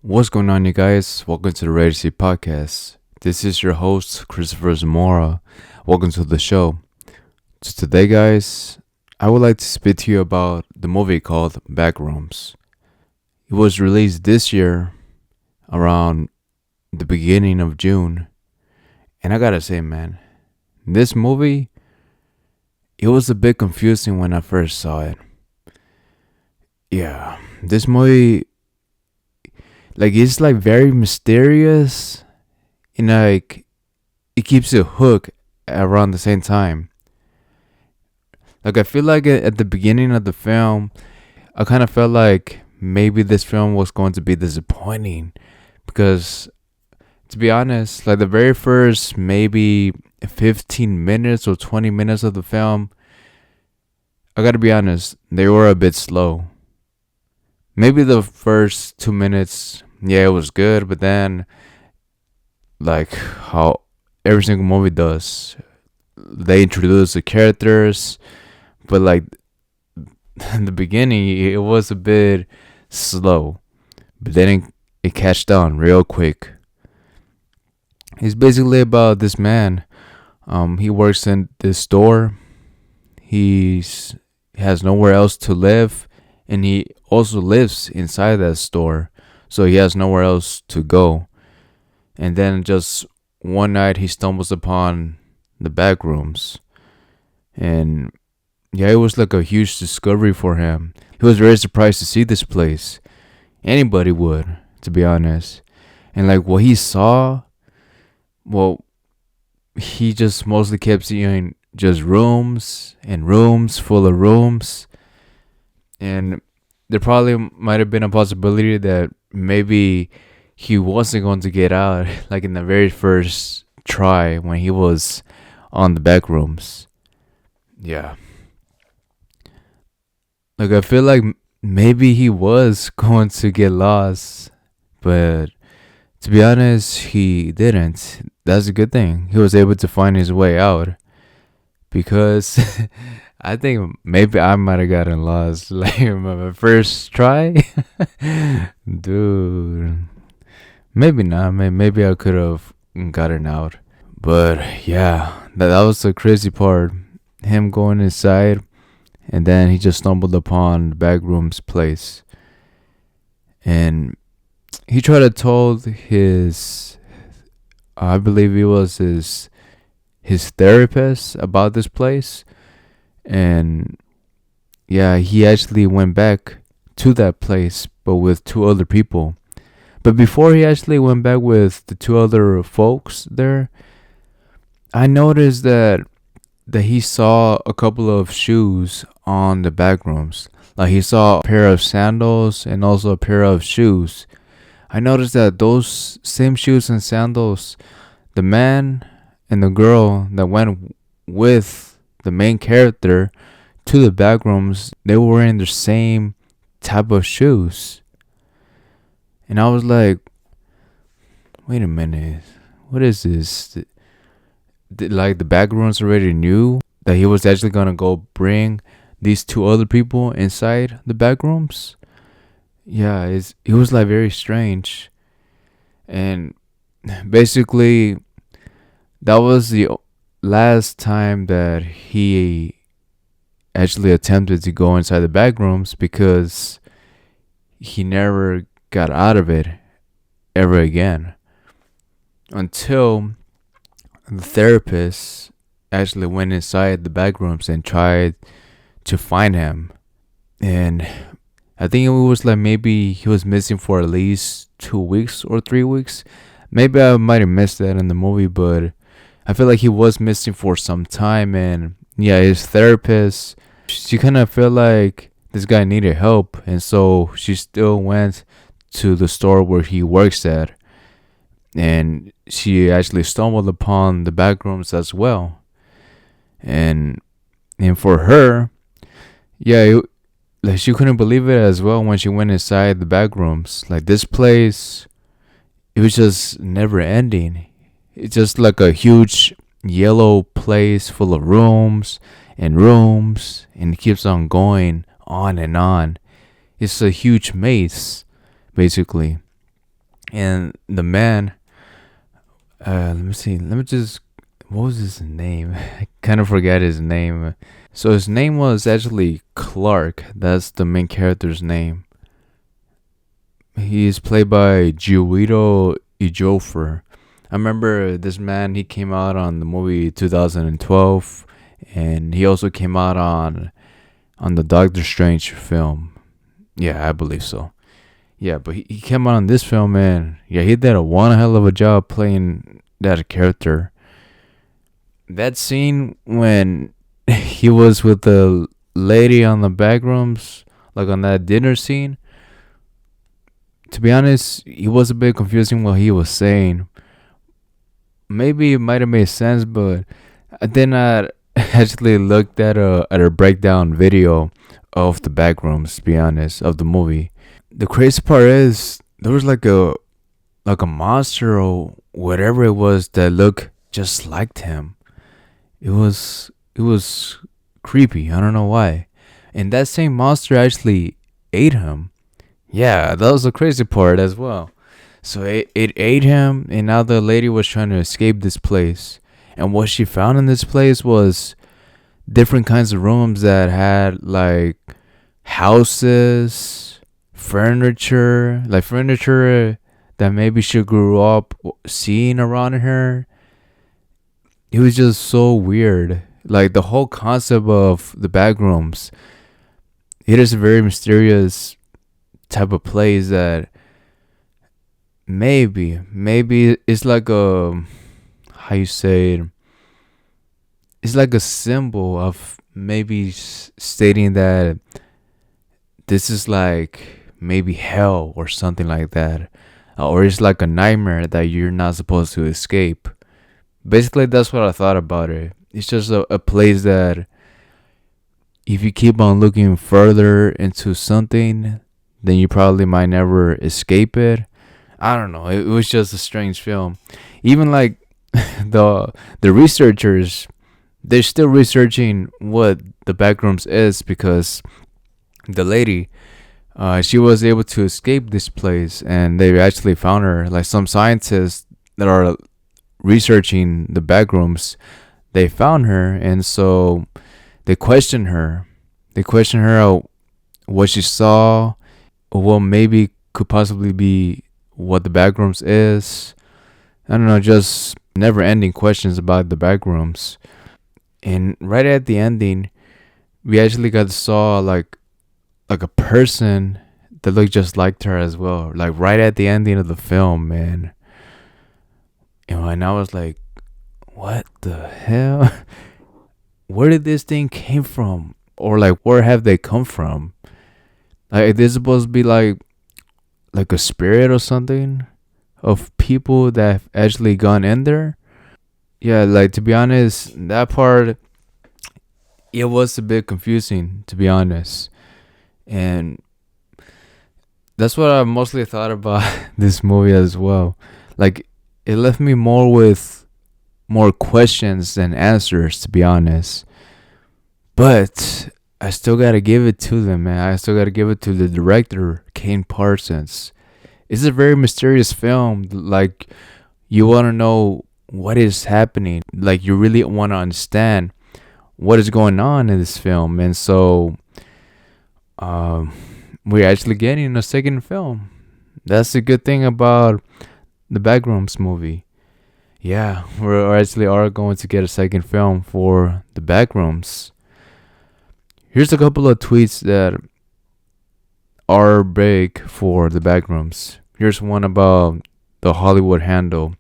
What's going on, you guys? Welcome to the Ready to See podcast. This is your host, Cristopher Zamora. Welcome to the show. So today, guys, I would like to speak to you about the movie called Backrooms. It was released this year around the beginning of June. And I gotta say, man, this movie, it was a bit confusing when I first saw it. Yeah, this movie, it's very mysterious and it keeps you hooked around the same time. I feel like at the beginning of the film, I kind of felt like maybe this film was going to be disappointing because, to be honest, the very first maybe 15 minutes or 20 minutes of the film, I gotta be honest, they were a bit slow. Maybe the first 2 minutes, yeah, it was good, but then, how every single movie does, they introduce the characters, but in the beginning, it was a bit slow, but then it catched on real quick. It's basically about this man. He works in this store. He has nowhere else to live, and he also lives inside that store, so he has nowhere else to go. And then just one night, he stumbles upon the Backrooms, and yeah, it was like a huge discovery for him. He was very surprised to see this place. Anybody would, to be honest. And what he saw, well, he just mostly kept seeing just rooms and rooms full of rooms. And there probably might have been a possibility that maybe he wasn't going to get out, in the very first try when he was on the Backrooms. Yeah. I feel like maybe he was going to get lost, but to be honest, he didn't. That's a good thing. He was able to find his way out because I think maybe I might have gotten lost my first try. Dude, maybe not. Maybe I could have gotten out. But yeah, that was the crazy part. Him going inside, and then he just stumbled upon the Backrooms place. And he tried to told I believe it was his therapist about this place. And yeah, he actually went back to that place, but with two other people. But before he actually went back with the two other folks there, I noticed that he saw a couple of shoes on the Backrooms. He saw a pair of sandals and also a pair of shoes. I noticed that those same shoes and sandals, the man and the girl that went with the main character to the Backrooms, they were wearing the same type of shoes. And I was like, wait a minute, what is this? The Backrooms already knew that he was actually gonna go bring these two other people inside the Backrooms. Yeah, it was very strange. And basically, that was the last time that he actually attempted to go inside the Backrooms, because he never got out of it ever again until the therapist actually went inside the Backrooms and tried to find him. And I think it was maybe he was missing for at least 2 weeks or 3 weeks. Maybe I might have missed that in the movie, but I feel like he was missing for some time. And yeah, his therapist, she kind of felt like this guy needed help, and so she still went to the store where he works at, and she actually stumbled upon the Backrooms as well. And for her, yeah, she couldn't believe it as well when she went inside the Backrooms. This place, it was just never ending. It's just a huge yellow place full of rooms, and it keeps on going on and on. It's a huge maze, basically. And the man, let me see. Let me just. What was his name? I kind of forget his name. So his name was actually Clark. That's the main character's name. He's played by Giuliano Ejiofor. I remember this man. He came out on the movie 2012, and he also came out on the Doctor Strange film. Yeah, I believe so. Yeah, but he came out on this film, and yeah, he did a one hell of a job playing that character. That scene when he was with the lady on the backrooms, like on that dinner scene. To be honest, he was a bit confusing what he was saying. Maybe it might have made sense, but I did not actually looked at a breakdown video of the backrooms. To be honest, of the movie. The crazy part is there was like a monster or whatever it was that looked just like him. It was creepy. I don't know why. And that same monster actually ate him. Yeah, that was the crazy part as well. So it ate him, and now the lady was trying to escape this place. And what she found in this place was different kinds of rooms that had like houses, furniture, like furniture that maybe she grew up seeing around her. It was just so weird. Like the whole concept of the back rooms, it is a very mysterious type of place that maybe it's like a, how you say it, it's like a symbol of maybe stating that this is like maybe hell or something like that, or it's like a nightmare that you're not supposed to escape. Basically, that's what I thought about it. It's just a place that if you keep on looking further into something, then you probably might never escape it. I don't know. It was just a strange film. Even like the researchers, they're still researching what the backrooms is because the lady, she was able to escape this place, and they actually found her. Like some scientists that are researching the backrooms, they found her, and so they questioned her. They questioned her what she saw, or what maybe could possibly be what the backrooms is. I don't know, just never ending questions about the backrooms. And right at the ending, we actually got to saw like a person that looked just like her as well. Like right at the ending of the film, man. And I was like, what the hell? Where did this thing came from? Or like where have they come from? Like is this supposed to be like a spirit or something of people that have actually gone in there? Yeah, like to be honest, that part it was a bit confusing to be honest. And that's what I mostly thought about this movie as well. Like it left me more with more questions than answers to be honest. But I still gotta give it to them, man. I still gotta give it to the director, Kane Parsons. It's a very mysterious film. Like you wanna know what is happening. Like you really wanna understand what is going on in this film. And so um we're actually getting a second film. That's the good thing about the Backrooms movie. Yeah, we're actually are going to get a second film for the Backrooms. Here's a couple of tweets that are big for the Backrooms. Here's one about the Hollywood Handle.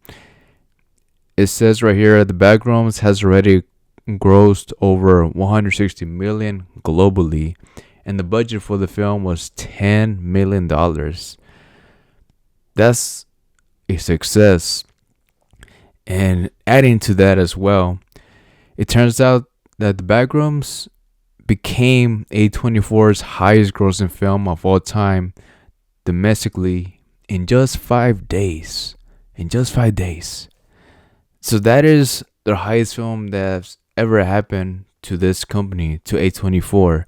It says right here the Backrooms has already grossed over 160 million globally, and the budget for the film was $10 million. That's a success. And adding to that as well, it turns out that the Backrooms became A24's highest grossing film of all time domestically in just 5 days. In just 5 days. So that is the highest film that's ever happened to this company, to A24.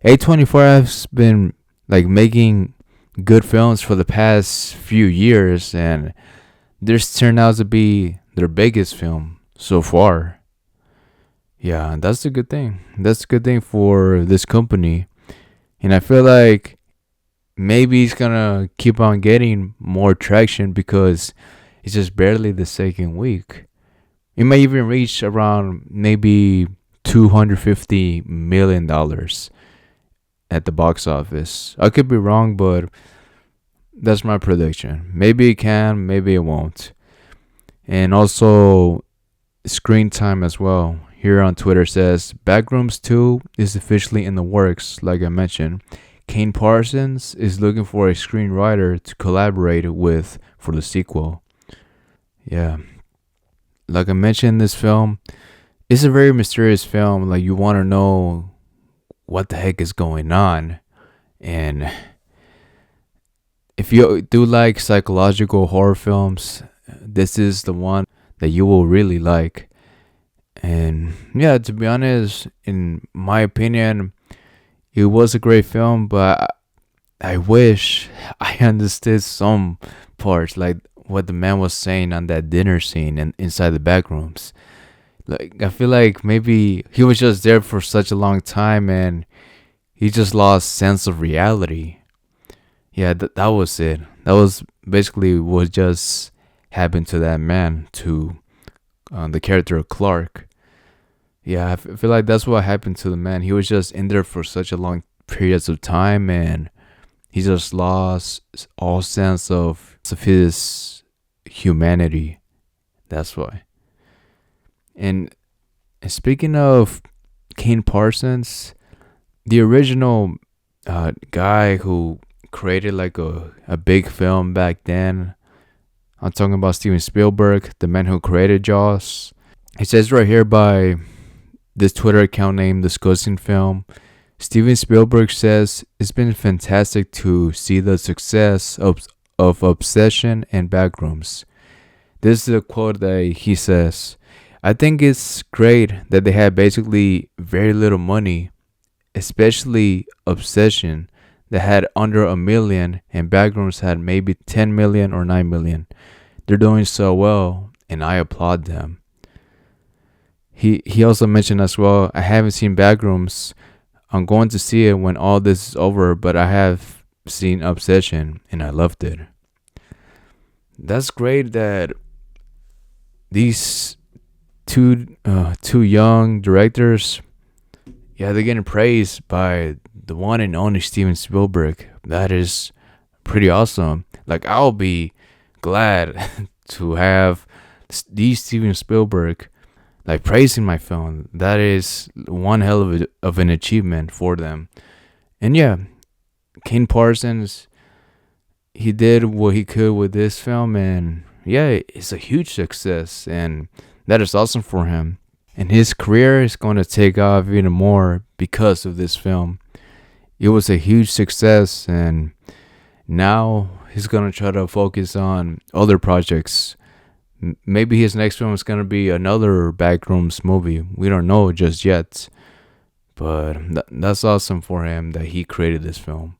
A24 has been like making good films for the past few years, and this turned out to be their biggest film so far. Yeah, that's a good thing. That's a good thing for this company. And I feel like maybe it's gonna keep on getting more traction because it's just barely the second week. It may even reach around maybe $250 million at the box office. I could be wrong, but that's my prediction. Maybe it can, maybe it won't. And also screen time as well. Here on Twitter says Backrooms 2 is officially in the works, like I mentioned. Kane Parsons is looking for a screenwriter to collaborate with for the sequel. Yeah. Like I mentioned, this film is a very mysterious film. Like, you want to know what the heck is going on. And if you do like psychological horror films, this is the one that you will really like. And yeah, to be honest, in my opinion, it was a great film, but I wish I understood some parts, like what the man was saying on that dinner scene and inside the back rooms. Like, I feel like maybe he was just there for such a long time and he just lost sense of reality. Yeah, that was it. That was basically what just happened to that man, to the character of Clark. Yeah, I feel like that's what happened to the man. He was just in there for such a long periods of time, and he just lost all sense of his humanity. That's why. And speaking of Kane Parsons, the original guy who created like a big film back then, I'm talking about Steven Spieldberg, the man who created Jaws. It says right here by this Twitter account named Discussing Film, Steven Spielberg says it's been fantastic to see the success of Obsession and Backrooms. This is a quote that he says, I think it's great that they had basically very little money, especially Obsession that had under $1 million and Backrooms had maybe 10 million or 9 million. They're doing so well and I applaud them. He also mentioned as well, I haven't seen Backrooms. I'm going to see it when all this is over, but I have seen Obsession and I loved it. That's great that these two young directors, yeah, they're getting praised by the one and only Steven Spielberg. That is pretty awesome. Like, I'll be glad to have these Steven Spielberg like praising my film. That is one hell of an achievement for them. And yeah, Kane Parsons, he did what he could with this film, and yeah, it's a huge success, and that is awesome for him. And his career is going to take off even more because of this film. It was a huge success, and now he's going to try to focus on other projects. Maybe his next film is going to be another Backrooms movie. We don't know just yet. But that's awesome for him that he created this film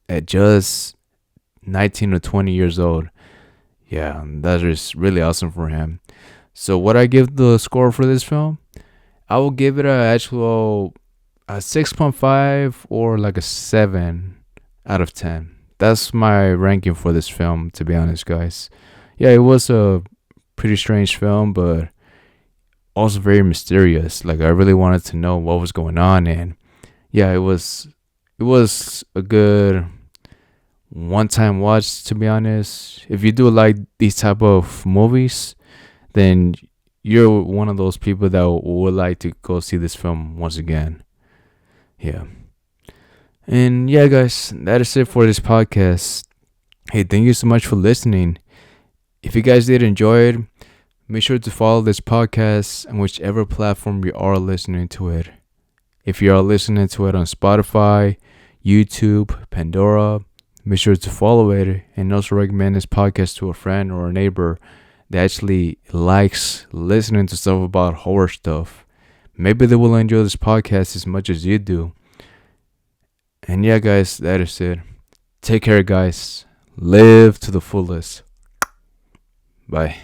at just 19 or 20 years old. Yeah, that is really awesome for him. So what I give the score for this film, I will give it a 6.5 or like a 7 out of 10. That's my ranking for this film, to be honest, guys. Yeah, it was a pretty strange film, but also very mysterious. Like, I really wanted to know what was going on, and yeah, it was a good one-time watch, to be honest. If you do like these type of movies, then you're one of those people that would like to go see this film once again. Yeah. And yeah, guys, that is it for this podcast. Hey, thank you so much for listening. If you guys did enjoy it, make sure to follow this podcast on whichever platform you are listening to it. If you are listening to it on Spotify, YouTube, Pandora, make sure to follow it and also recommend this podcast to a friend or a neighbor that actually likes listening to stuff about horror stuff. Maybe they will enjoy this podcast as much as you do. And yeah, guys, that is it. Take care, guys. Live to the fullest. Bye.